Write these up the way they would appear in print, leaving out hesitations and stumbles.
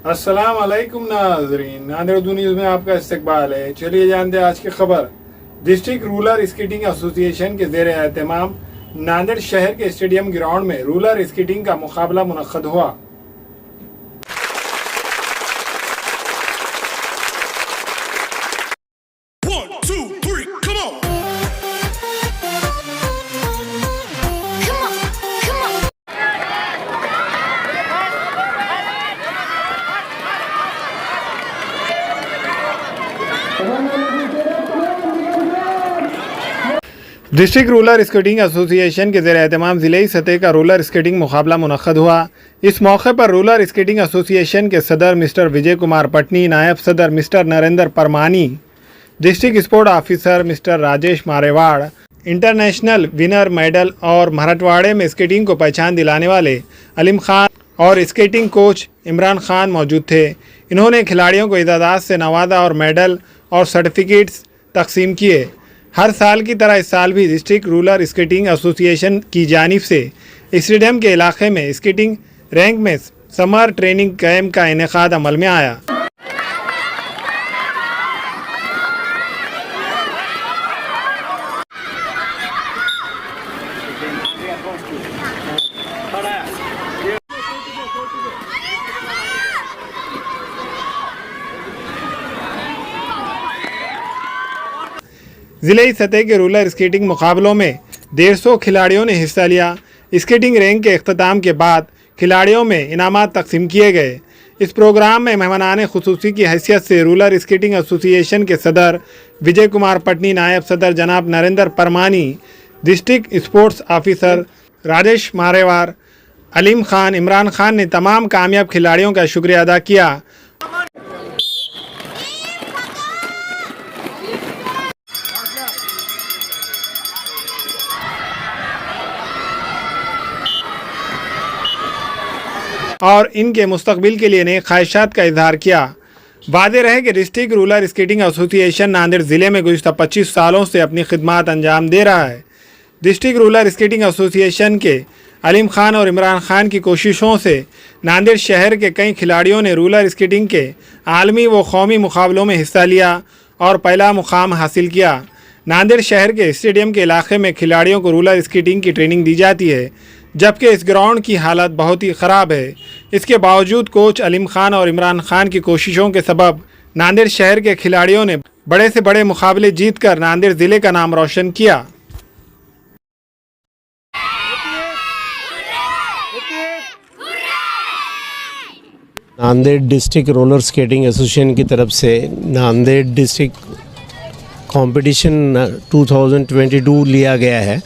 अस्सलाम वालेकुम नाज़रीन, नांदेड़ उर्दू न्यूज़ में आपका इस्तकबाल है। चलिए जानते हैं आज की खबर। डिस्ट्रिक्ट रूरल स्केटिंग एसोसिएशन के ज़ेर एहतमाम नांदेड़ शहर के स्टेडियम ग्राउंड में रूरल स्केटिंग का मुकाबला मुनक्कद हुआ। डिस्ट्रिक्ट रूरल स्केटिंग एसोसिएशन के ज़ेर एहतमाम ज़िले सतह का रोलर स्केटिंग मुकाबला मुनक्कद हुआ। इस मौके पर रूरल स्केटिंग एसोसिएशन के सदर मिस्टर विजय कुमार पटनी, नायब सदर mister Narendra Parmani, district sport officer mister Rajesh Marewad, international winner medal और मराठवाड़े में स्केटिंग को पहचान दिलाने वाले अलीम खान और स्केटिंग कोच इमरान खान मौजूद थे। इन्होंने खिलाड़ियों को इजाज़त से नवाजा और मेडल और सर्टिफिकेट्स तकसीम किए। हर साल की तरह इस साल भी डिस्ट्रिक्ट रूरल स्केटिंग एसोसिएशन की जानिब से स्टेडियम के इलाके में स्केटिंग रैंक में समर ट्रेनिंग कैंप का इनेकाद अमल में आया। ज़िले सतह के रूलर स्केटिंग मुकाबलों में 150 खिलाड़ियों ने हिस्सा लिया। स्केटिंग रैंक के अख्ताम के बाद खिलाड़ियों में इनामात तकसीम किए गए। इस प्रोग्राम में मेहमानान खुसूसी की हैसियत से रूलर स्केटिंग एसोसिएशन के सदर विजय कुमार पटनी, नायब सदर जनाब Narendra Parmani, district sports officer Rajesh Marewad, Aleem Khan, Imran Khan ने तमाम कामयाब खिलाड़ियों का शुक्रिया अदा किया। और इनके मुस्तकबिल के लिए नए ख्वाहिशात का इजहार किया। वादे रहे कि district rural skating association Nanded ज़िले में गुज़िश्ता 25 सालों से अपनी खिदमत अंजाम दे रहा है। डिस्ट्रिक्ट रूरल स्केटिंग एसोसिएशन के अलीम खान और इमरान खान की कोशिशों से नांदेड़ शहर के कई खिलाड़ियों ने रूरल स्केटिंग के आलमी व कौमी मुकाबलों में हिस्सा लिया और पहला मुकाम हासिल किया। नांदेड़ शहर के स्टेडियम के इलाके में खिलाड़ियों को रूरल स्केटिंग की ट्रेनिंग दी जाती है, जबकि इस ग्राउंड की हालत बहुत ही ख़राब है। इसके बावजूद कोच अलीम खान और इमरान खान की कोशिशों के सबब नांदेड़ शहर के खिलाड़ियों ने बड़े से बड़े मुकाबले जीतकर नांदेड़ ज़िले का नाम रोशन किया। Nanded district roller skating association की तरफ से नांदेड़ डिस्ट्रिक्ट कंपटीशन 2022 लिया गया है,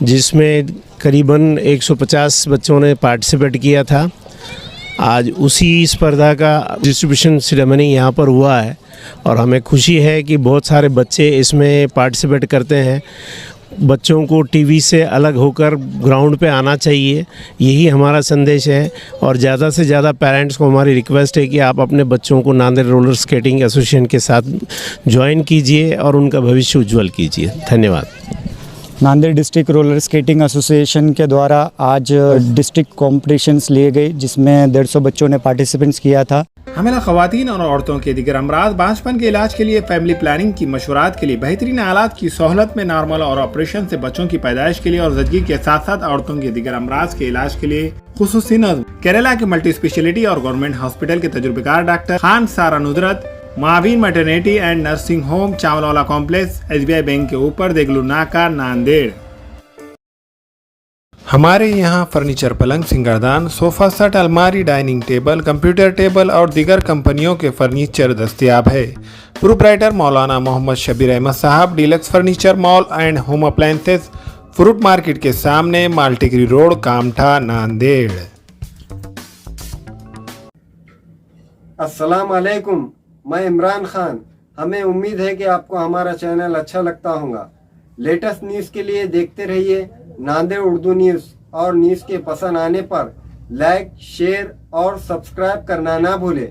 जिसमें करीबन 150 बच्चों ने पार्टिसिपेट किया था। आज उसी स्पर्धा का डिस्ट्रीब्यूशन सेरेमनी यहाँ पर हुआ है और हमें खुशी है कि बहुत सारे बच्चे इसमें पार्टिसिपेट करते हैं। बच्चों को टीवी से अलग होकर ग्राउंड पे आना चाहिए, यही हमारा संदेश है। और ज़्यादा से ज़्यादा पेरेंट्स को हमारी रिक्वेस्ट है कि आप अपने बच्चों को नांदेड़ रोलर स्केटिंग एसोसिएशन के साथ ज्वाइन कीजिए और उनका भविष्य उज्जवल कीजिए। धन्यवाद। Nanded district roller skating association के द्वारा आज डिस्ट्रिक्ट कॉम्पिटिशन्स लिए गए, जिसमें 150 बच्चों ने पार्टिसिपेंट्स किया था। हमें ख़वातीन और औरतों के दिगर अमराज, बांझपन के इलाज के लिए, फैमिली प्लानिंग की मशवरात के लिए, बेहतरीन आलात की सहूलत में नॉर्मल और ऑपरेशन से बच्चों की पैदाइश के लिए और ज़चगी के साथ साथ औरतों के दिगर अमराज के इलाज के लिए खुसूसी नज़्म केरला के मल्टी स्पेशलिटी और गवर्नमेंट हॉस्पिटल के तजुर्बेकार doctor Khan Sara Nusrat, Maveen maternity and nursing home, Chawalwala complex, SBI bank के ऊपर, देगलू नाका, नांदेड़। हमारे यहाँ फर्नीचर, पलंग, सिंगारदान, सोफा सेट, अलमारी, डाइनिंग टेबल, कंप्यूटर टेबल और दीगर कंपनियों के फर्नीचर दस्तयाब है। प्रोप्राइटर मौलाना मोहम्मद शबीर अहमद साहब, deluxe furniture mall and home appliances, fruit market के सामने, माल्टिग्री रोड, कामठा, नांदेड़। अस्सलाम वालेकुम, मैं इमरान खान। हमें उम्मीद है कि आपको हमारा चैनल अच्छा लगता होगा। लेटेस्ट न्यूज़ के लिए देखते रहिए नांदेड़ उर्दू न्यूज़, और न्यूज़ के पसंद आने पर लाइक, शेयर और सब्सक्राइब करना ना भूलें।